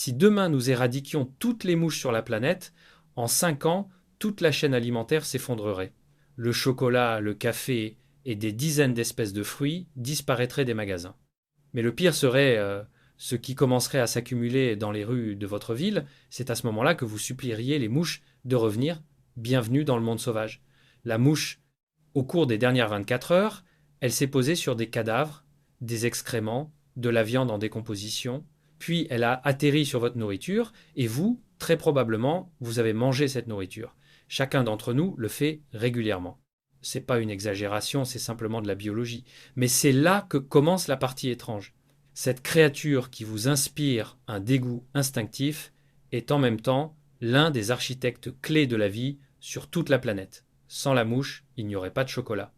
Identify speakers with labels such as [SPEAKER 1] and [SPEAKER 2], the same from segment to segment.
[SPEAKER 1] Si demain nous éradiquions toutes les mouches sur la planète, en 5 ans, toute la chaîne alimentaire s'effondrerait. Le chocolat, le café et des dizaines d'espèces de fruits disparaîtraient des magasins. Mais le pire serait ce qui commencerait à s'accumuler dans les rues de votre ville, c'est à ce moment-là que vous supplieriez les mouches de revenir. Bienvenue dans le monde sauvage. La mouche, au cours des dernières 24 heures, elle s'est posée sur des cadavres, des excréments, de la viande en décomposition, puis elle a atterri sur votre nourriture, et vous, très probablement, vous avez mangé cette nourriture. Chacun d'entre nous le fait régulièrement. C'est pas une exagération, c'est simplement de la biologie. Mais c'est là que commence la partie étrange. Cette créature qui vous inspire un dégoût instinctif est en même temps l'un des architectes clés de la vie sur toute la planète. Sans la mouche, il n'y aurait pas de chocolat.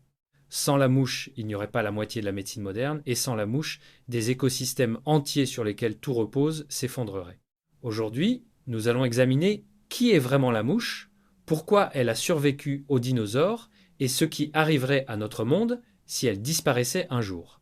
[SPEAKER 1] Sans la mouche, il n'y aurait pas la moitié de la médecine moderne, et sans la mouche, des écosystèmes entiers sur lesquels tout repose s'effondreraient. Aujourd'hui, nous allons examiner qui est vraiment la mouche, pourquoi elle a survécu aux dinosaures, et ce qui arriverait à notre monde si elle disparaissait un jour.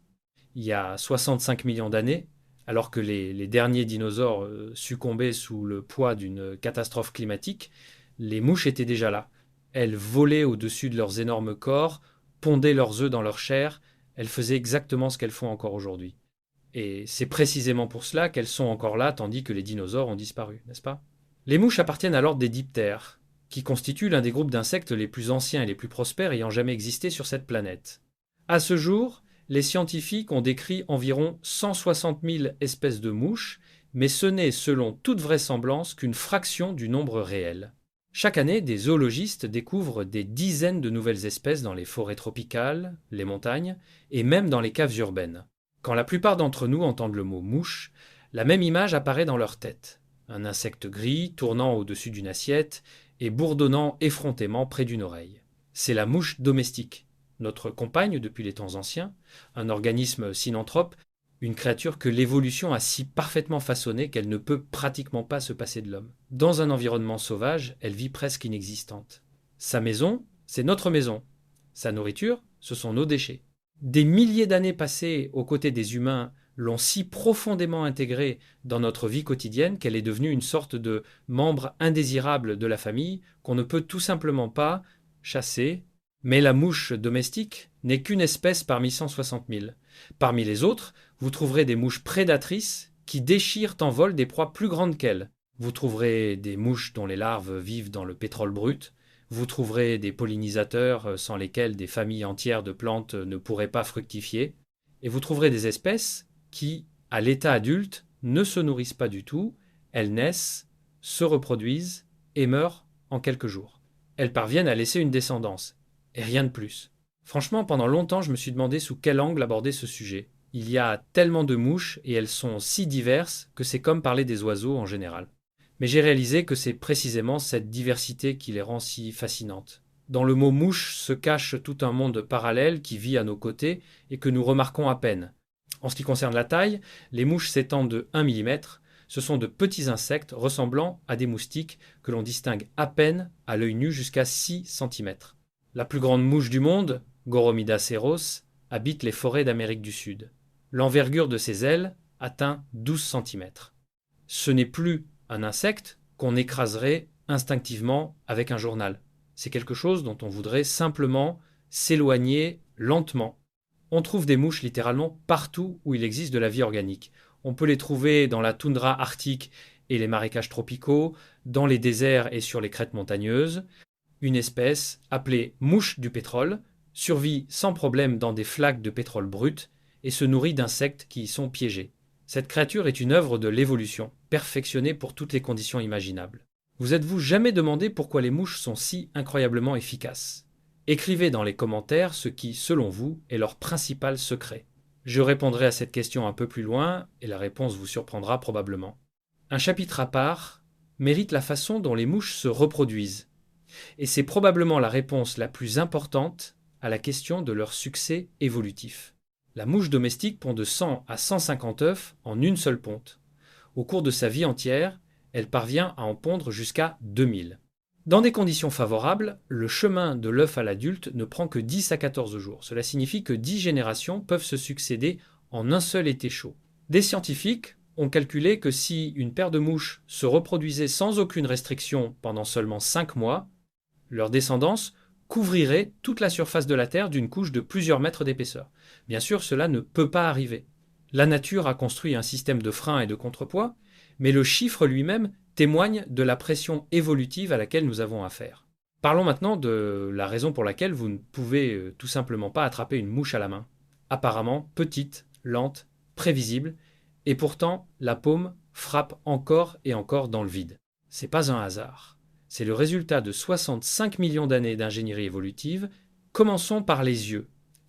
[SPEAKER 1] Il y a 65 millions d'années, alors que les derniers dinosaures succombaient sous le poids d'une catastrophe climatique, les mouches étaient déjà là. Elles volaient au-dessus de leurs énormes corps, pondaient leurs œufs dans leur chair, elles faisaient exactement ce qu'elles font encore aujourd'hui. Et c'est précisément pour cela qu'elles sont encore là tandis que les dinosaures ont disparu, n'est-ce pas? Les mouches appartiennent à l'ordre des diptères, qui constitue l'un des groupes d'insectes les plus anciens et les plus prospères ayant jamais existé sur cette planète. À ce jour, les scientifiques ont décrit environ 160 000 espèces de mouches, mais ce n'est, selon toute vraisemblance, qu'une fraction du nombre réel. Chaque année, des zoologistes découvrent des dizaines de nouvelles espèces dans les forêts tropicales, les montagnes, et même dans les caves urbaines. Quand la plupart d'entre nous entendent le mot mouche, la même image apparaît dans leur tête. Un insecte gris tournant au-dessus d'une assiette et bourdonnant effrontément près d'une oreille. C'est la mouche domestique, notre compagne depuis les temps anciens, un organisme synanthrope, une créature que l'évolution a si parfaitement façonnée qu'elle ne peut pratiquement pas se passer de l'homme. Dans un environnement sauvage, elle vit presque inexistante. Sa maison, c'est notre maison. Sa nourriture, ce sont nos déchets. Des milliers d'années passées aux côtés des humains l'ont si profondément intégrée dans notre vie quotidienne qu'elle est devenue une sorte de membre indésirable de la famille qu'on ne peut tout simplement pas chasser. Mais la mouche domestique n'est qu'une espèce parmi 160 000. Parmi les autres, vous trouverez des mouches prédatrices qui déchirent en vol des proies plus grandes qu'elles. Vous trouverez des mouches dont les larves vivent dans le pétrole brut. Vous trouverez des pollinisateurs sans lesquels des familles entières de plantes ne pourraient pas fructifier. Et vous trouverez des espèces qui, à l'état adulte, ne se nourrissent pas du tout. Elles naissent, se reproduisent et meurent en quelques jours. Elles parviennent à laisser une descendance. Et rien de plus. Franchement, pendant longtemps, je me suis demandé sous quel angle aborder ce sujet. Il y a tellement de mouches et elles sont si diverses que c'est comme parler des oiseaux en général. Mais j'ai réalisé que c'est précisément cette diversité qui les rend si fascinantes. Dans le mot mouche se cache tout un monde parallèle qui vit à nos côtés et que nous remarquons à peine. En ce qui concerne la taille, les mouches s'étendent de 1 mm. Ce sont de petits insectes ressemblant à des moustiques que l'on distingue à peine à l'œil nu jusqu'à 6 cm. La plus grande mouche du monde, Goromida ceros, habite les forêts d'Amérique du Sud. L'envergure de ses ailes atteint 12 cm. Ce n'est plus un insecte qu'on écraserait instinctivement avec un journal. C'est quelque chose dont on voudrait simplement s'éloigner lentement. On trouve des mouches littéralement partout où il existe de la vie organique. On peut les trouver dans la toundra arctique et les marécages tropicaux, dans les déserts et sur les crêtes montagneuses. Une espèce, appelée mouche du pétrole, survit sans problème dans des flaques de pétrole brut et se nourrit d'insectes qui y sont piégés. Cette créature est une œuvre de l'évolution, perfectionnée pour toutes les conditions imaginables. Vous êtes-vous jamais demandé pourquoi les mouches sont si incroyablement efficaces? Écrivez dans les commentaires ce qui, selon vous, est leur principal secret. Je répondrai à cette question un peu plus loin, et la réponse vous surprendra probablement. Un chapitre à part mérite la façon dont les mouches se reproduisent. Et c'est probablement la réponse la plus importante à la question de leur succès évolutif. La mouche domestique pond de 100 à 150 œufs en une seule ponte. Au cours de sa vie entière, elle parvient à en pondre jusqu'à 2000. Dans des conditions favorables, le chemin de l'œuf à l'adulte ne prend que 10 à 14 jours. Cela signifie que 10 générations peuvent se succéder en un seul été chaud. Des scientifiques ont calculé que si une paire de mouches se reproduisait sans aucune restriction pendant seulement 5 mois, leur descendance couvrirait toute la surface de la Terre d'une couche de plusieurs mètres d'épaisseur. Bien sûr, cela ne peut pas arriver. La nature a construit un système de freins et de contrepoids, mais le chiffre lui-même témoigne de la pression évolutive à laquelle nous avons affaire. Parlons maintenant de la raison pour laquelle vous ne pouvez tout simplement pas attraper une mouche à la main. Apparemment petite, lente, prévisible, et pourtant la paume frappe encore et encore dans le vide. C'est pas un hasard. C'est le résultat de 65 millions d'années d'ingénierie évolutive. Commençons par les yeux.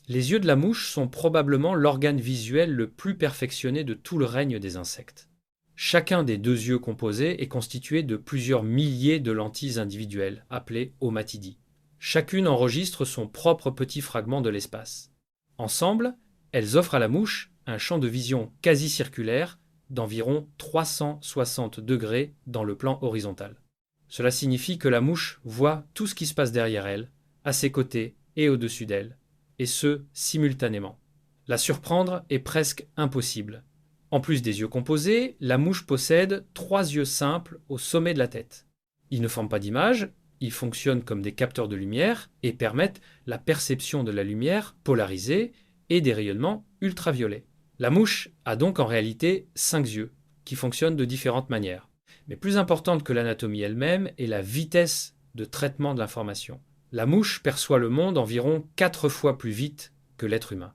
[SPEAKER 1] Les yeux de la mouche sont probablement l'organe visuel le plus perfectionné de tout le règne des insectes. Chacun des 2 yeux composés est constitué de plusieurs milliers de lentilles individuelles, appelées omatidies. Chacune enregistre son propre petit fragment de l'espace. Ensemble, elles offrent à la mouche un champ de vision quasi circulaire d'environ 360 degrés dans le plan horizontal. Cela signifie que la mouche voit tout ce qui se passe derrière elle, à ses côtés et au-dessus d'elle, et ce, simultanément. La surprendre est presque impossible. En plus des yeux composés, la mouche possède 3 yeux simples au sommet de la tête. Ils ne forment pas d'image, ils fonctionnent comme des capteurs de lumière et permettent la perception de la lumière polarisée et des rayonnements ultraviolets. La mouche a donc en réalité 5 yeux, qui fonctionnent de différentes manières. Mais plus importante que l'anatomie elle-même est la vitesse de traitement de l'information. La mouche perçoit le monde environ 4 fois plus vite que l'être humain.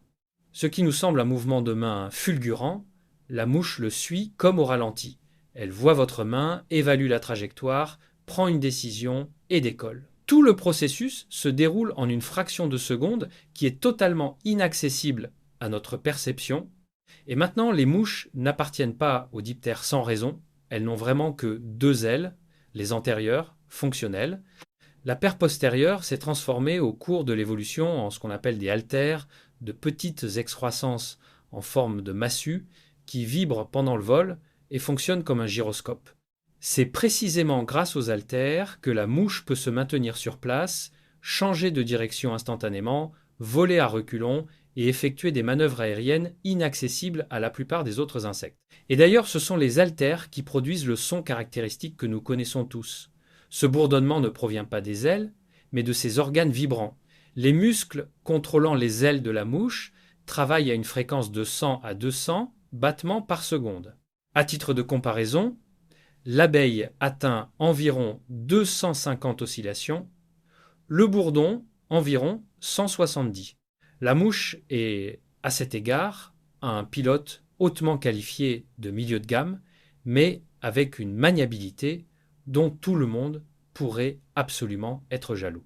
[SPEAKER 1] Ce qui nous semble un mouvement de main fulgurant, la mouche le suit comme au ralenti. Elle voit votre main, évalue la trajectoire, prend une décision et décolle. Tout le processus se déroule en une fraction de seconde qui est totalement inaccessible à notre perception. Et maintenant, les mouches n'appartiennent pas aux diptères sans raison. Elles n'ont vraiment que 2 ailes, les antérieures, fonctionnelles. La paire postérieure s'est transformée au cours de l'évolution en ce qu'on appelle des haltères, de petites excroissances en forme de massue qui vibrent pendant le vol et fonctionnent comme un gyroscope. C'est précisément grâce aux haltères que la mouche peut se maintenir sur place, changer de direction instantanément, voler à reculons et effectuer des manœuvres aériennes inaccessibles à la plupart des autres insectes. Et d'ailleurs, ce sont les haltères qui produisent le son caractéristique que nous connaissons tous. Ce bourdonnement ne provient pas des ailes, mais de ses organes vibrants. Les muscles contrôlant les ailes de la mouche travaillent à une fréquence de 100 à 200 battements par seconde. À titre de comparaison, l'abeille atteint environ 250 oscillations, le bourdon environ 170. La mouche est, à cet égard, un pilote hautement qualifié de milieu de gamme, mais avec une maniabilité dont tout le monde pourrait absolument être jaloux.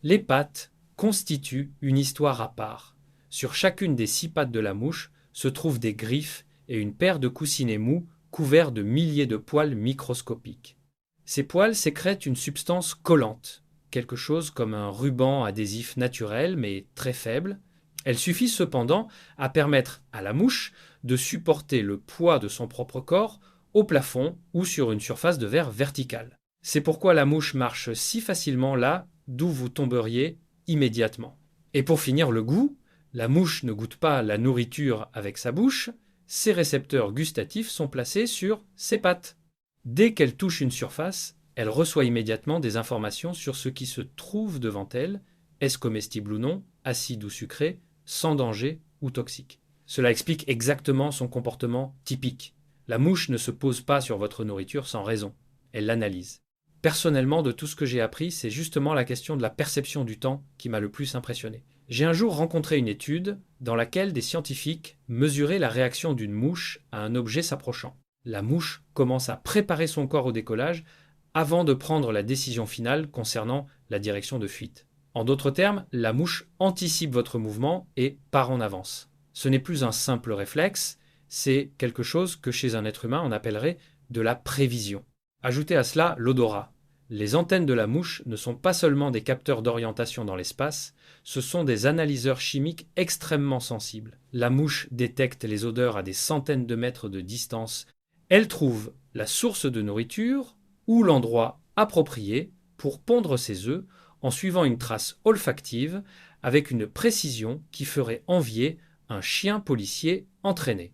[SPEAKER 1] Les pattes constituent une histoire à part. Sur chacune des 6 pattes de la mouche se trouvent des griffes et une paire de coussinets mous couverts de milliers de poils microscopiques. Ces poils sécrètent une substance collante, quelque chose comme un ruban adhésif naturel mais très faible. Elle suffit cependant à permettre à la mouche de supporter le poids de son propre corps au plafond ou sur une surface de verre verticale. C'est pourquoi la mouche marche si facilement là d'où vous tomberiez immédiatement. Et pour finir, le goût, la mouche ne goûte pas la nourriture avec sa bouche, ses récepteurs gustatifs sont placés sur ses pattes. Dès qu'elle touche une surface, elle reçoit immédiatement des informations sur ce qui se trouve devant elle, est-ce comestible ou non, acide ou sucré, sans danger ou toxique. Cela explique exactement son comportement typique. La mouche ne se pose pas sur votre nourriture sans raison, elle l'analyse. Personnellement, de tout ce que j'ai appris, c'est justement la question de la perception du temps qui m'a le plus impressionné. J'ai un jour rencontré une étude dans laquelle des scientifiques mesuraient la réaction d'une mouche à un objet s'approchant. La mouche commence à préparer son corps au décollage avant de prendre la décision finale concernant la direction de fuite. En d'autres termes, la mouche anticipe votre mouvement et part en avance. Ce n'est plus un simple réflexe, c'est quelque chose que chez un être humain on appellerait de la prévision. Ajoutez à cela l'odorat. Les antennes de la mouche ne sont pas seulement des capteurs d'orientation dans l'espace, ce sont des analyseurs chimiques extrêmement sensibles. La mouche détecte les odeurs à des centaines de mètres de distance. Elle trouve la source de nourriture ou l'endroit approprié pour pondre ses œufs en suivant une trace olfactive avec une précision qui ferait envier un chien policier entraîné.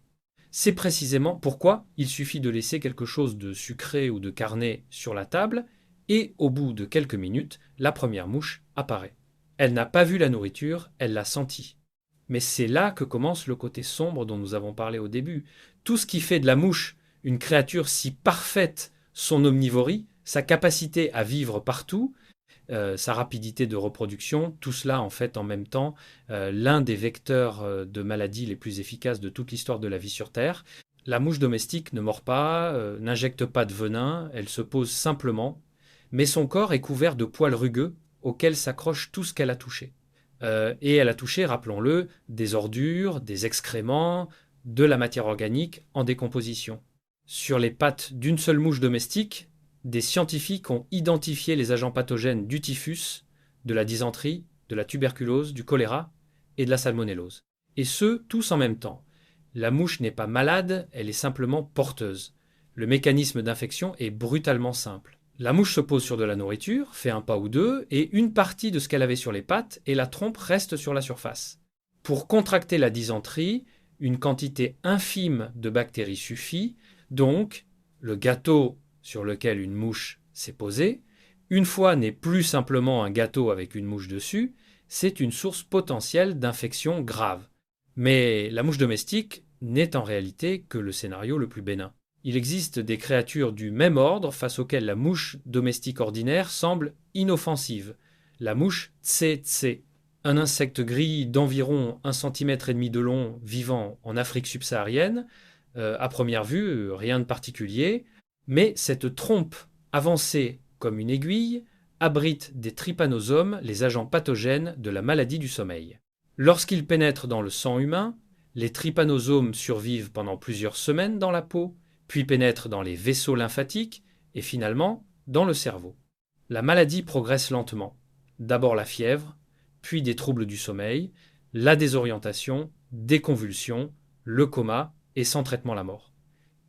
[SPEAKER 1] C'est précisément pourquoi il suffit de laisser quelque chose de sucré ou de carné sur la table, et au bout de quelques minutes, la première mouche apparaît. Elle n'a pas vu la nourriture, elle l'a sentie. Mais c'est là que commence le côté sombre dont nous avons parlé au début. Tout ce qui fait de la mouche une créature si parfaite, son omnivorie, sa capacité à vivre partout, sa rapidité de reproduction, tout cela en fait en même temps l'un des vecteurs de maladies les plus efficaces de toute l'histoire de la vie sur Terre. La mouche domestique ne mord pas, n'injecte pas de venin, elle se pose simplement, mais son corps est couvert de poils rugueux auxquels s'accroche tout ce qu'elle a touché. Et elle a touché, rappelons-le, des ordures, des excréments, de la matière organique en décomposition. Sur les pattes d'une seule mouche domestique, des scientifiques ont identifié les agents pathogènes du typhus, de la dysenterie, de la tuberculose, du choléra et de la salmonellose. Et ce, tous en même temps. La mouche n'est pas malade, elle est simplement porteuse. Le mécanisme d'infection est brutalement simple. La mouche se pose sur de la nourriture, fait un pas ou deux, et une partie de ce qu'elle avait sur les pattes et la trompe reste sur la surface. Pour contracter la dysenterie, une quantité infime de bactéries suffit, donc le gâteau sur lequel une mouche s'est posée, une fois n'est plus simplement un gâteau avec une mouche dessus, c'est une source potentielle d'infection grave. Mais la mouche domestique n'est en réalité que le scénario le plus bénin. Il existe des créatures du même ordre face auxquelles la mouche domestique ordinaire semble inoffensive. La mouche tsetse, un insecte gris d'environ 1,5 cm de long vivant en Afrique subsaharienne. À première vue, rien de particulier, mais cette trompe avancée comme une aiguille abrite des trypanosomes, les agents pathogènes de la maladie du sommeil. Lorsqu'ils pénètrent dans le sang humain, les trypanosomes survivent pendant plusieurs semaines dans la peau, puis pénètrent dans les vaisseaux lymphatiques et finalement dans le cerveau. La maladie progresse lentement. D'abord la fièvre, puis des troubles du sommeil, la désorientation, des convulsions, le coma et sans traitement la mort.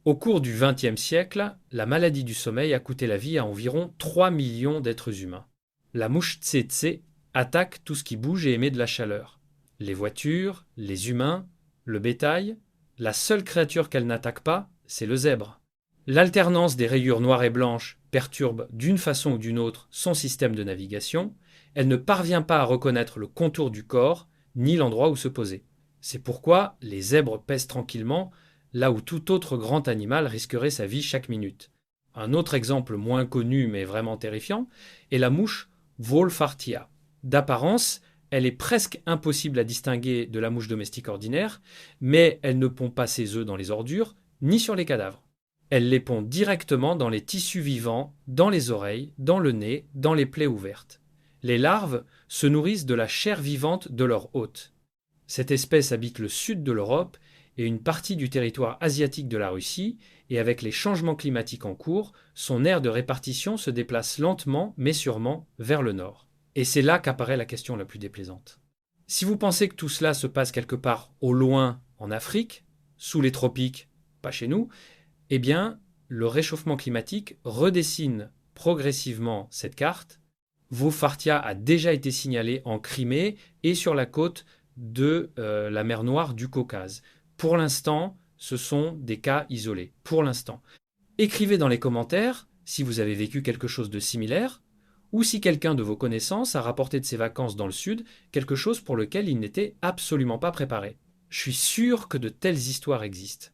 [SPEAKER 1] Au cours du XXe siècle, la maladie du sommeil a coûté la vie à environ 3 millions d'êtres humains. La mouche tsetse attaque tout ce qui bouge et émet de la chaleur. Les voitures, les humains, le bétail. La seule créature qu'elle n'attaque pas, c'est le zèbre. L'alternance des rayures noires et blanches perturbe d'une façon ou d'une autre son système de navigation. Elle ne parvient pas à reconnaître le contour du corps, ni l'endroit où se poser. C'est pourquoi les zèbres pèsent tranquillement là où tout autre grand animal risquerait sa vie chaque minute. Un autre exemple moins connu mais vraiment terrifiant est la mouche Wolfartia. D'apparence, elle est presque impossible à distinguer de la mouche domestique ordinaire, mais elle ne pond pas ses œufs dans les ordures ni sur les cadavres. Elle les pond directement dans les tissus vivants, dans les oreilles, dans le nez, dans les plaies ouvertes. Les larves se nourrissent de la chair vivante de leur hôte. Cette espèce habite le sud de l'Europe et une partie du territoire asiatique de la Russie, et avec les changements climatiques en cours, son aire de répartition se déplace lentement mais sûrement vers le nord. Et c'est là qu'apparaît la question la plus déplaisante. Si vous pensez que tout cela se passe quelque part au loin en Afrique, sous les tropiques, pas chez nous, eh bien, le réchauffement climatique redessine progressivement cette carte. Wolfartia a déjà été signalé en Crimée et sur la côte de la mer Noire du Caucase. Pour l'instant, ce sont des cas isolés. Pour l'instant. Écrivez dans les commentaires si vous avez vécu quelque chose de similaire ou si quelqu'un de vos connaissances a rapporté de ses vacances dans le sud quelque chose pour lequel il n'était absolument pas préparé. Je suis sûr que de telles histoires existent.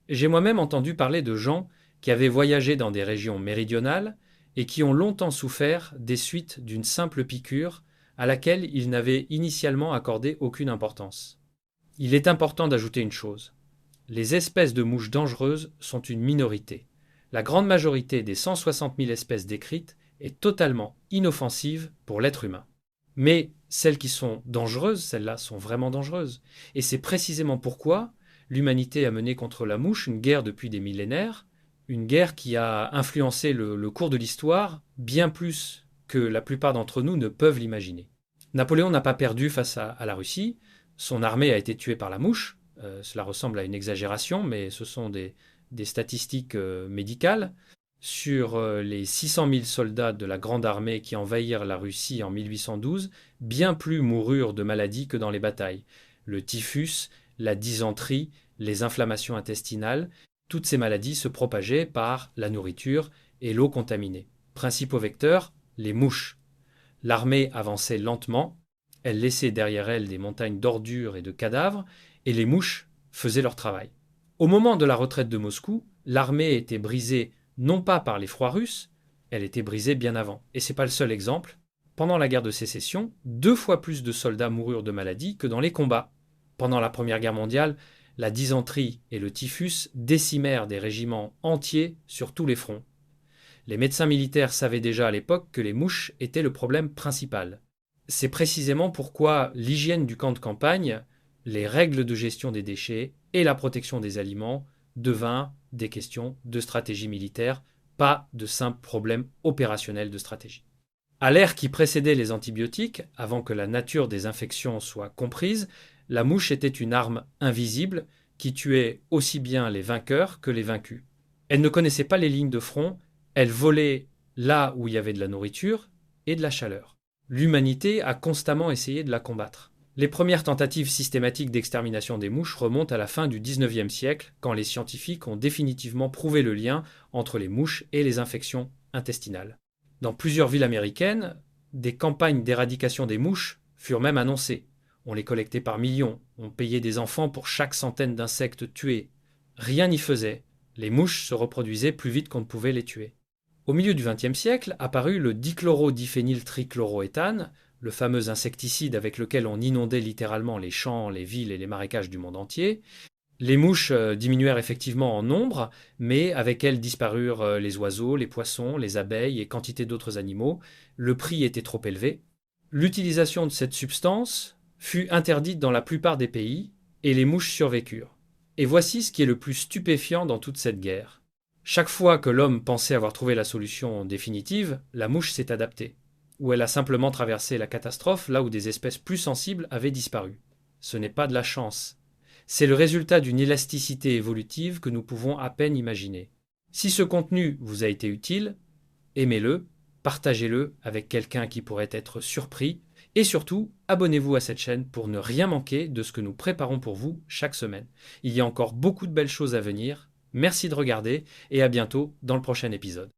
[SPEAKER 1] J'ai moi-même entendu parler de gens qui avaient voyagé dans des régions méridionales et qui ont longtemps souffert des suites d'une simple piqûre à laquelle ils n'avaient initialement accordé aucune importance. Il est important d'ajouter une chose. Les espèces de mouches dangereuses sont une minorité. La grande majorité des 160 000 espèces décrites est totalement inoffensive pour l'être humain. Mais celles qui sont dangereuses, celles-là sont vraiment dangereuses. Et c'est précisément pourquoi l'humanité a mené contre la mouche une guerre depuis des millénaires, une guerre qui a influencé le cours de l'histoire bien plus que la plupart d'entre nous ne peuvent l'imaginer. Napoléon n'a pas perdu face à la Russie. Son armée a été tuée par la mouche. Cela ressemble à une exagération, mais ce sont des statistiques médicales. Sur les 600 000 soldats de la Grande Armée qui envahirent la Russie en 1812, bien plus moururent de maladies que dans les batailles. Le typhus, la dysenterie, les inflammations intestinales. Toutes ces maladies se propageaient par la nourriture et l'eau contaminée. Principaux vecteurs, les mouches. L'armée avançait lentement, elle laissait derrière elle des montagnes d'ordures et de cadavres, et les mouches faisaient leur travail. Au moment de la retraite de Moscou, l'armée était brisée non pas par les froids russes, elle était brisée bien avant. Et ce n'est pas le seul exemple. Pendant la guerre de Sécession, 2 fois plus de soldats moururent de maladies que dans les combats. Pendant la Première Guerre mondiale, la dysenterie et le typhus décimèrent des régiments entiers sur tous les fronts. Les médecins militaires savaient déjà à l'époque que les mouches étaient le problème principal. C'est précisément pourquoi l'hygiène du camp de campagne, les règles de gestion des déchets et la protection des aliments devinrent des questions de stratégie militaire, pas de simples problèmes opérationnels de stratégie. À l'ère qui précédait les antibiotiques, avant que la nature des infections soit comprise, la mouche était une arme invisible qui tuait aussi bien les vainqueurs que les vaincus. Elle ne connaissait pas les lignes de front, elle volait là où il y avait de la nourriture et de la chaleur. L'humanité a constamment essayé de la combattre. Les premières tentatives systématiques d'extermination des mouches remontent à la fin du XIXe siècle, quand les scientifiques ont définitivement prouvé le lien entre les mouches et les infections intestinales. Dans plusieurs villes américaines, des campagnes d'éradication des mouches furent même annoncées. On les collectait par millions, on payait des enfants pour chaque centaine d'insectes tués. Rien n'y faisait, les mouches se reproduisaient plus vite qu'on ne pouvait les tuer. Au milieu du XXe siècle apparut le dichlorodiphényltrichloroéthane, le fameux insecticide avec lequel on inondait littéralement les champs, les villes et les marécages du monde entier. Les mouches diminuèrent effectivement en nombre, mais avec elles disparurent les oiseaux, les poissons, les abeilles et quantité d'autres animaux. Le prix était trop élevé. L'utilisation de cette substance fut interdite dans la plupart des pays, et les mouches survécurent. Et voici ce qui est le plus stupéfiant dans toute cette guerre. Chaque fois que l'homme pensait avoir trouvé la solution définitive, la mouche s'est adaptée, ou elle a simplement traversé la catastrophe là où des espèces plus sensibles avaient disparu. Ce n'est pas de la chance. C'est le résultat d'une élasticité évolutive que nous pouvons à peine imaginer. Si ce contenu vous a été utile, aimez-le, partagez-le avec quelqu'un qui pourrait être surpris, et surtout, abonnez-vous à cette chaîne pour ne rien manquer de ce que nous préparons pour vous chaque semaine. Il y a encore beaucoup de belles choses à venir. Merci de regarder et à bientôt dans le prochain épisode.